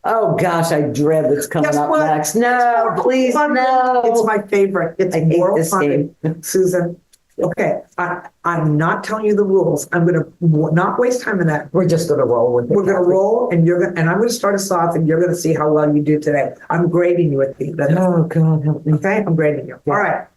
Oh gosh, I dread what's coming Guess up what? next. No, please, no. It's my favorite. It's I hate moral this fun. Susan, okay, I'm not telling you the rules. I'm going to not waste time in that. We're just going to roll with it. We're going to roll, and I'm going to start us off, and you're going to see how well you do today. I'm grading you at the end. Oh God, help me. Okay, I'm grading you. Yeah. All right.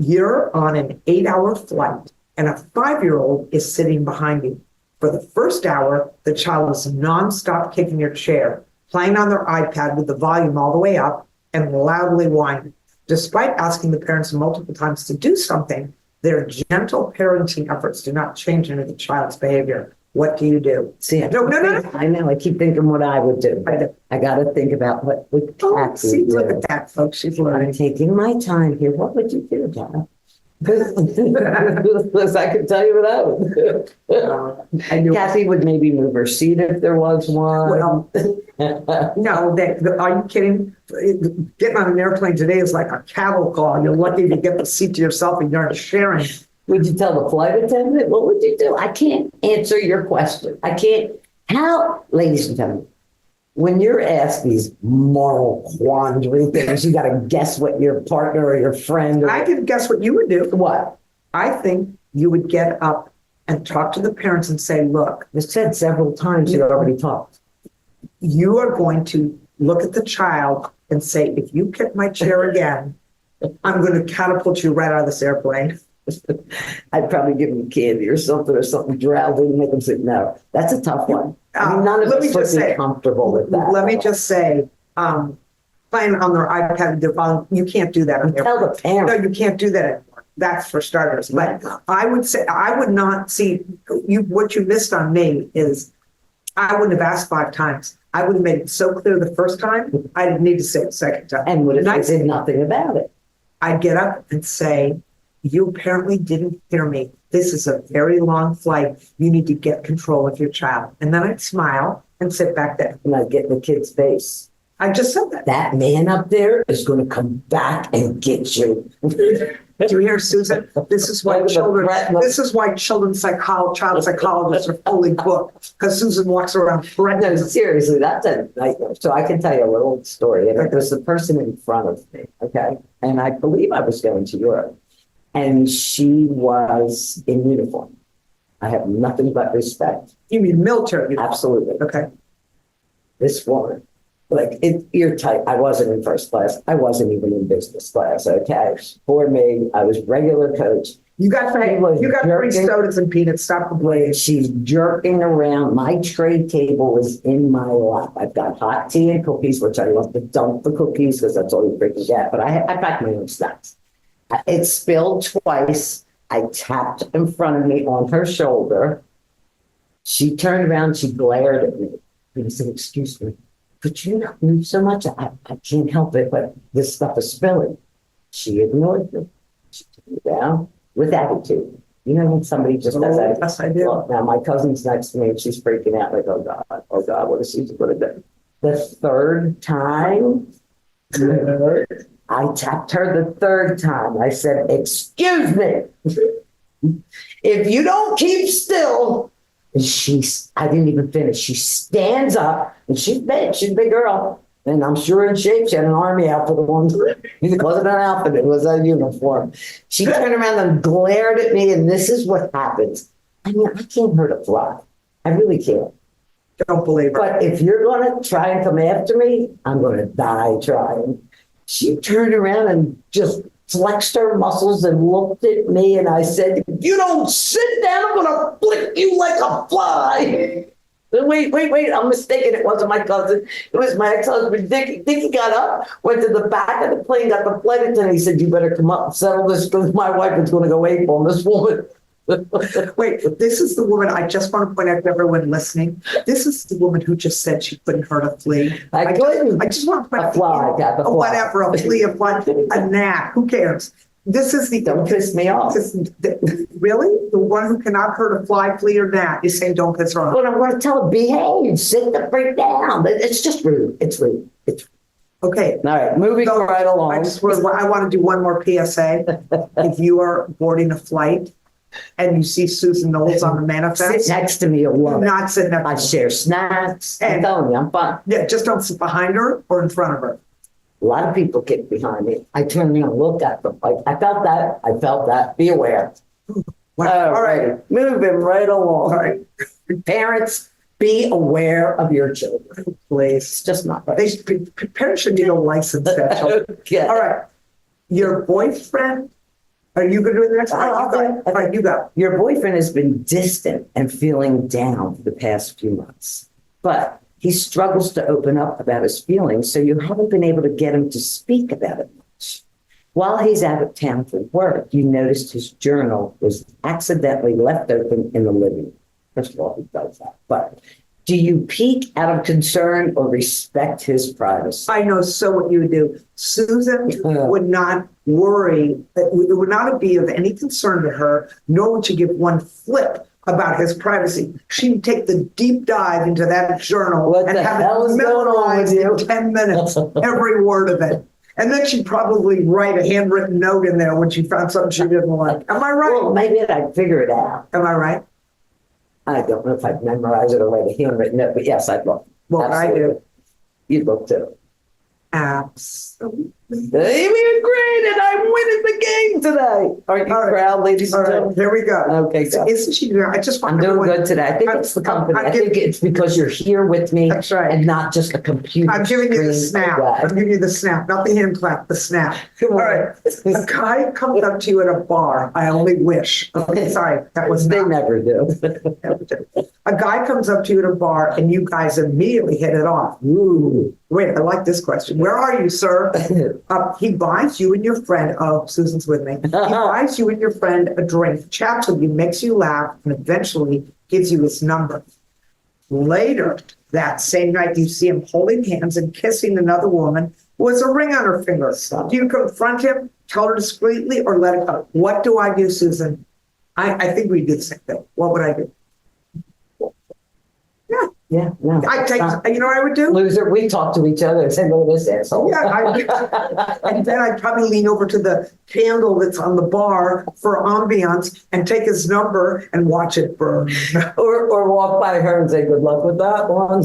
You're on an 8-hour flight, and a 5-year-old is sitting behind you. For the first hour, the child is nonstop kicking your chair, playing on their iPad with the volume all the way up and loudly whining. Despite asking the parents multiple times to do something, their gentle parenting efforts do not change any of the child's behavior. What do you do? See, No. I know. I keep thinking what I would do. I got to think about what would Kathy See, do. look at that, folks. She's learning. I'm taking my time here. What would you do, Dad? I can tell you what I would do. Kathy would maybe move her seat if there was one. Well, no, are you kidding? Getting on an airplane today is like a cattle call. You're lucky to get the seat to yourself and you're sharing. Would you tell the flight attendant? What would you do? I can't answer your question. I can't. How, ladies and gentlemen, when you're asked these moral quandary things, you got to guess what your partner or your friend. I can guess what you would do. What? I think you would get up and talk to the parents and say, look, It's said several times you already talked. you are going to look at the child and say, if you kick my chair again, I'm going to catapult you right out of this airplane. I'd probably give them candy or something drowsy to make them say, no. That's a tough one. I mean, none of us would be comfortable with that. Let me just say, playing on their iPad, their phone, you can't do that. Tell the parent. No, you can't do that anymore. That's for starters. But I would say, I would not see, what you missed on me is I wouldn't have asked 5 times. I would have made it so clear the first time, I didn't need to say it the second time. And would have said nothing about it. I'd get up and say, you apparently didn't hear me. This is a very long flight. You need to get control of your child. And then I'd smile and sit back there. And I'd get in the kid's face. I just said that. That man up there is going to come back and get you. Do you hear, Susan? This is why children's psychologists are fully booked, because Susan walks around threatening. No, seriously, that's a nightmare. So I can tell you a little story. And it was the person in front of me, okay? And I believe I was going to Europe. And she was in uniform. I have nothing but respect. You mean military uniform? Absolutely. Okay. This woman, like, you're tight. I wasn't in first class. I wasn't even in business class, okay? For me, I was regular coach. You got free sodas and peanuts. Stop complaining. She's jerking around. My tray table is in my lap. I've got hot tea and cookies, which I love to dump the cookies because that's all you freaking get. But I pack my own snacks. It spilled twice. I tapped in front of me on her shoulder. She turned around. She glared at me. And I said, excuse me, could you not move so much? I can't help it, but this stuff is spilling. She ignored me. She took me down with attitude. You know when somebody just does that? Yes, I do. Well, now my cousin's next to me and she's freaking out like, oh God, what is she going to do? The third time, I tapped her the third time. I said, excuse me, if you don't keep still. And I didn't even finish. She stands up and she's big. She's a big girl. And I'm sure in shape. She had an army outfit on. It wasn't an outfit. It was a uniform. She turned around and glared at me. And this is what happens. I mean, I can't hurt a fly. I really can't. Don't believe her. But if you're going to try and come after me, I'm going to die trying. She turned around and just flexed her muscles and looked at me. And I said, if you don't sit down, I'm going to flick you like a fly. Wait, I'm mistaken. It wasn't my cousin. It was my ex-husband, Dick. Dickie got up, went to the back of the plane, got the flight attendant. He said, you better come up and settle this because my wife is going to go ape on this woman. Wait, this is the woman, I just want to point out to everyone listening, this is the woman who just said she couldn't hurt a flea. I just want to point out, whatever, a flea, a fly, a gnat, who cares? This is the... Don't piss me off. Really? The one who cannot hurt a fly, flea, or gnat is saying don't piss her off. But I'm going to tell her, behave, sit the freak down. It's just rude. It's rude. Okay. All right, moving right along. I want to do one more PSA. If you are boarding a flight and you see Susan Noles on the Sit manifest, next to me, you'll love it. not sitting I next to her. share snacks. I'm And- telling you, I'm fun. Yeah, just don't sit behind her or in front of her. A lot of people get behind me. I turn around and look at them like, I felt that. I felt that. Be aware. Wow. All right. Moving right along. All right. Parents, be aware of your children. Please. It's just not right. Parents should need a license. Okay. All right. Your boyfriend, are you going to do the next one? I'll do it. All right, you go. Your boyfriend has been distant and feeling down for the past few months, but he struggles to open up about his feelings, so you haven't been able to get him to speak about it much. While he's out of town for work, you noticed his journal was accidentally left open in the living room. First of all, he does that. But do you peek out of concern or respect his privacy? I know so what you would do. Susan would not worry, that it would not be of any concern to her, nor would she give one flip about his privacy. She'd take the deep dive into that journal What and the have hell it is going on with memorized you? in 10 minutes, every word of it. And then she'd probably write a handwritten note in there when she found something she didn't like. Am I Well, right? maybe I'd figure it out. Am I right? I don't know if I'd memorize it or write a handwritten note, but yes, I'd look. Well, I do. You'd look too. Absolutely. Amy agreed, and I'm winning the game today. Aren't you All right. proud, ladies All and right, gentlemen? here we go. Okay, go. Isn't she doing? I just want I'm doing everyone- good today. I think it's the company. I think it's because you're here with me That's right. and not just a computer. I'm giving you the screen snap. away. I'm giving you the snap, not the hand clap, the snap. Come All on. right. A guy comes up to you at a bar. I only wish. Okay, sorry, that was They not. never do. A guy comes up to you at a bar and you guys immediately hit it off. Ooh. Wait, I like this question. Where are you, sir? He buys you and your friend, oh, Susan's with me. He buys you and your friend a drink, chats with you, makes you laugh, and eventually gives you his number. Later, that same night, you see him holding hands and kissing another woman who has a ring on her finger. Do you confront him, tell her discreetly, or let it go? What do I do, Susan? I think we do the same thing. What would I do? Yeah, Yeah, no. I take, you know what I would do? Loser, we talk to each other and say, look at this asshole. Yeah, and then I'd probably lean over to the candle that's on the bar for ambiance and take his number and watch it burn. Or walk by her and say, good luck with that one.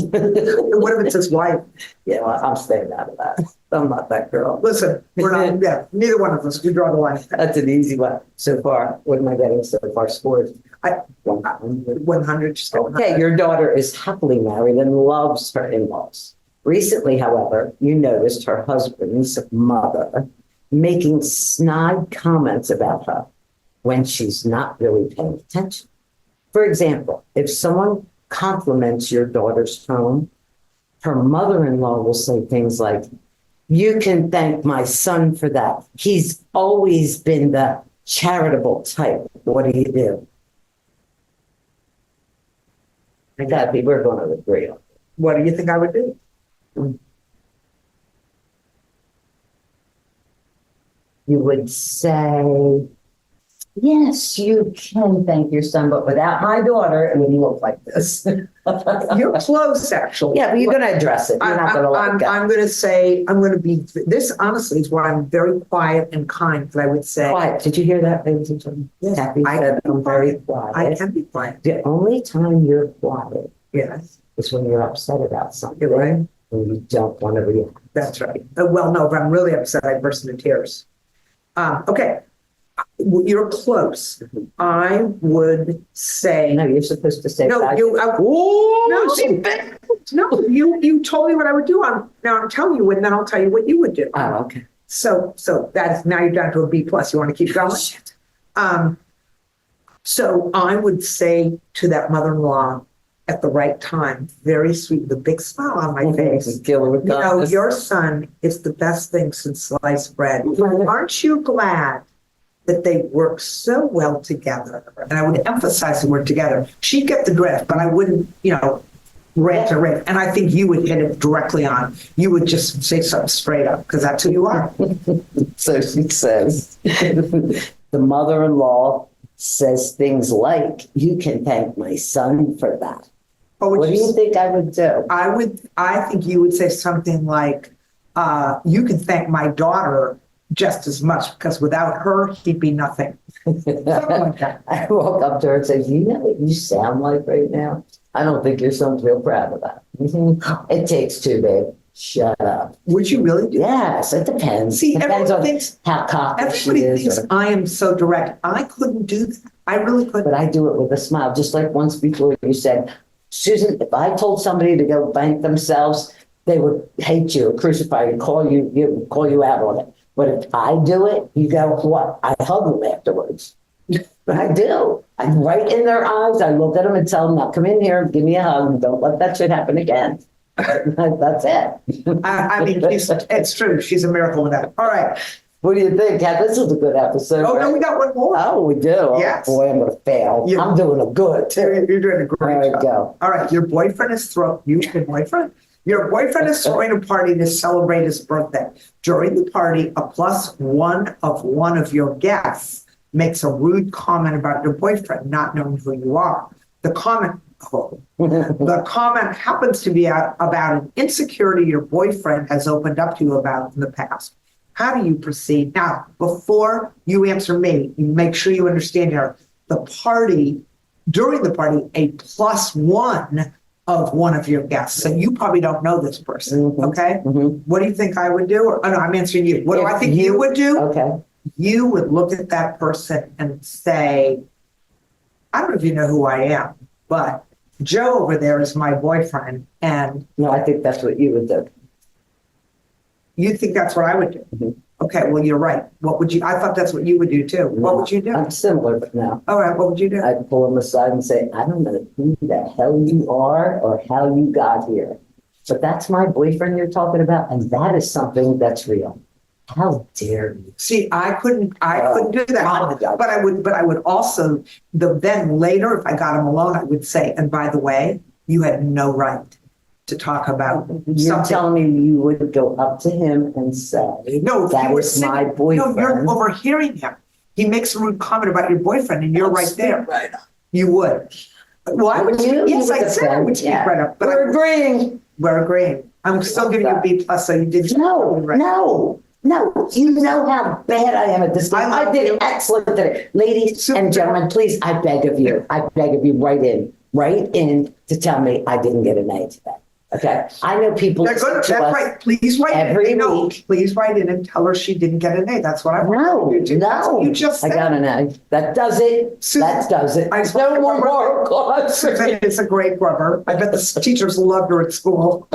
What if it's his wife? Yeah, well, I'm staying out of that. I'm not that girl. Listen, we're not, yeah, neither one of us, we draw the line. That's an easy one. So far, what am I getting so far? Scores. I- 100. 100, just go Okay, your daughter is happily married and loves her in-laws. Recently, however, you noticed her husband's mother making snide comments about her when she's not really paying attention. For example, if someone compliments your daughter's home, her mother-in-law will say things like, you can thank my son for that. He's always been the charitable type. What do you do? Kathy, we're going to agree on. What do you think I would do? You would say, yes, you can thank your son, but without my daughter, it wouldn't look like this. You're close, actually. Yeah, but you're going to address it. You're not going to let it go. I'm going to say, I'm going to be, this honestly is why I'm very quiet and kind, but I would say. Quiet. Did you hear that, ladies and gentlemen? Yes, Kathy I said, can I'm be very quiet. quiet. I can be quiet. The only time you're quiet Yes, is when you're upset about something. you're right. When you don't want to react. That's right. Well, no, if I'm really upset, I burst into tears. Okay, you're close. I would say. No, you're supposed to say. No, bye. you. Oh, No, she no, you told me what I would do. Now I'm telling you, and then I'll tell you what you would do. Oh, okay. So that's now you're down to a B plus. You want to keep going? Shit. So I would say to that mother-in-law at the right time, very sweet, with a big smile on my face. Kill her with You know, kindness. your son is the best thing since sliced bread. Aren't you glad that they work so well together? And I would emphasize the word together. She'd get the drift, but I wouldn't, rant to rant. And I think you would hit it directly on. You would just say something straight up because that's who you are. So she says, the mother-in-law says things like, you can thank my son for that. Or would What do you think I would do? I think you would say something like, you can thank my daughter just as much because without her, he'd be nothing. Something like that. I walk up to her and say, you know what you sound like right now? I don't think your son's real proud of that. It takes two, babe. Shut up. Would you really do that? Yes, it depends. See, Depends everyone on thinks, how cocky she everybody is. thinks or- I am so direct. I couldn't do that. I really couldn't. But I do it with a smile, just like once before you said, Susan, if I told somebody to go bank themselves, they would hate you, crucify you, call you out on it. But if I do it, you go, what? I hug them afterwards. But I do. I'm right in their eyes. I look at them and tell them, now come in here, give me a hug, and don't let that shit happen again. That's it. I mean, it's true. She's a miracle with that. All right. What do you think, Kat? This was a good episode. Oh, no, right? we got one more. Oh, we do. Yes. Oh, boy, I'm going to fail. Yeah. I'm doing a good. You're doing a All great right, job. go. All right. Your boyfriend is Your boyfriend is throwing a party to celebrate his birthday. During the party, a plus one of your guests makes a rude comment about your boyfriend, not knowing who you are. The comment happens to be about an insecurity your boyfriend has opened up to you about in the past. How do you proceed? Now, before you answer me, make sure you understand here, during the party, a plus one of your guests. So you probably don't know this person, okay? What do you think I would do? Oh, no, I'm answering you. What do I think you would do? Okay. You would look at that person and say, I don't know if you know who I am, but Joe over there is my boyfriend. And No, I think that's what you would do. you think that's what I would do? Okay, well, you're right. I thought that's what you would do too. What would you do? I'm similar, but no. All right, what would you do? I'd pull him aside and say, I don't know who the hell you are or how you got here. But that's my boyfriend you're talking about, and that is something that's real. How dare you? See, I couldn't do that. But I would also, then later, if I got him alone, I would say, and by the way, you had no right to talk about You're something. telling me you would go up to him and say, No, if that you were is my sitting, boyfriend. no, you're overhearing him. He makes a rude comment about your boyfriend and you're right there. Right. You would. Why would you? Yes, I said I would speak right up. But We're agreeing. we're agreeing. I'm still giving you a B plus, so you did. No, right. no. You know how bad I am at this game. I I did excellent today. Ladies and gentlemen, please, I beg of you, write in to tell me I didn't get an A today. Okay? I know people. They're good. listen That's to us right. Please write every in. No, week. please write in and tell her she didn't get an A. That's what I want you to do. That's what you just I said. got an A. That does it. Susan, That does it. I- No more class. Susan, it's a great rubber. I bet the teachers loved her at school.